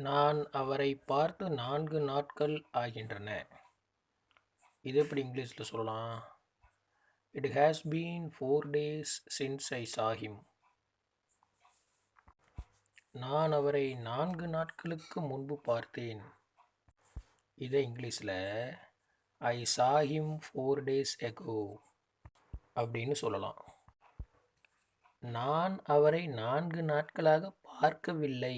நான் அவரைப் பார்த்து 4 நாட்கள் ஆகின்றன. இது எப்படி இங்கிலீஷில் சொல்லலாம்? It has been 4 days since I saw him. நான் அவரை 4 நாட்களுக்கு முன்பு பார்த்தேன். இதை இங்கிலீஷில் I saw him 4 days ago அப்படின்னு சொல்லலாம். நான் அவரை 4 நாட்களாக பார்க்கவில்லை.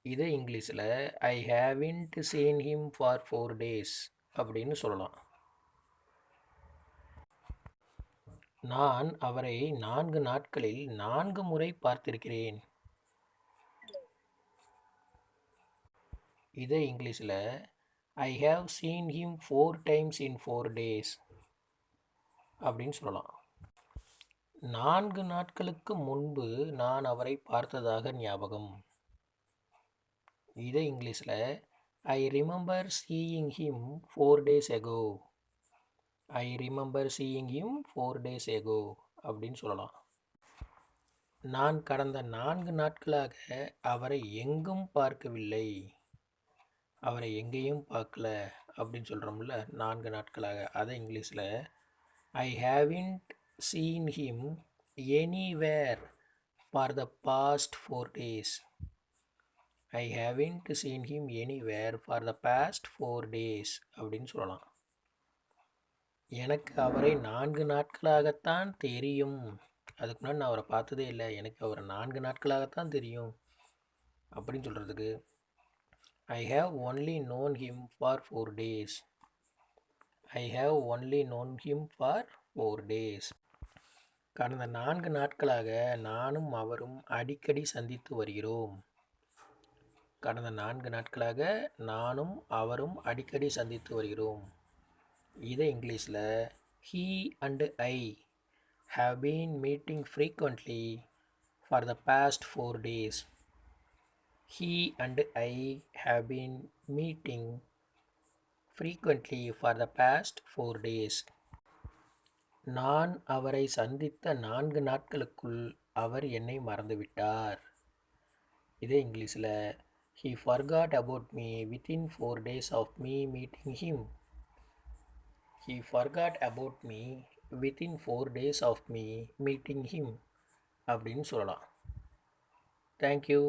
இதை இங்கிலீஷில் I haven't seen him for 4 days அப்படின்னு சொல்லலாம். நான் அவரை 4 நாட்களில் 4 முறை பார்த்திருக்கிறேன். இதை இங்கிலீஷில் I have seen him 4 times in 4 days அப்படின்னு சொல்லலாம். 4 நாட்களுக்கு முன்பு நான் அவரை பார்த்ததாக ஞாபகம். இதை இங்கிலீஷில் I remember seeing him 4 days ago. I remember seeing him 4 days ago அப்படின்னு சொல்லலாம். நான் கடந்த 4 நாட்களாக அவரை எங்கும் பார்க்கவில்லை. அவரை எங்கேயும் பார்க்கல அப்படின்னு சொல்கிறோம்ல 4 நாட்களாக. அதை இங்கிலீஷில் I haven't seen him anywhere for the past 4 days. I haven't seen him anywhere for the past 4 days அப்படின்னு சொல்லலாம். எனக்கு அவரை 4 நாட்களாகத்தான் தெரியும். அதுக்கு முன்னாடி நான் அவரை பார்த்ததே இல்லை. எனக்கு அவரை 4 நாட்களாகத்தான் தெரியும் அப்படின்னு சொல்கிறதுக்கு I have only known him for 4 days. I have only known him for 4 days. கடந்த 4 நாட்களாக நானும் அவரும் அடிக்கடி சந்தித்து வருகிறோம். கடந்த 4 நாட்களாக நானும் அவரும் அடிக்கடி சந்தித்து வருகிறோம். இதை இங்கிலீஷில் he and I have been meeting frequently for the past 4 days. He and I have been meeting frequently for the past 4 days. நான் அவரை சந்தித்த 4 நாட்களுக்குள் அவர் என்னை மறந்துவிட்டார். இதே இங்கிலீஷில் he forgot about me within 4 days of me meeting him. He forgot about me within 4 days of me meeting him அப்படின்னு சொல்லலாம். Thank you.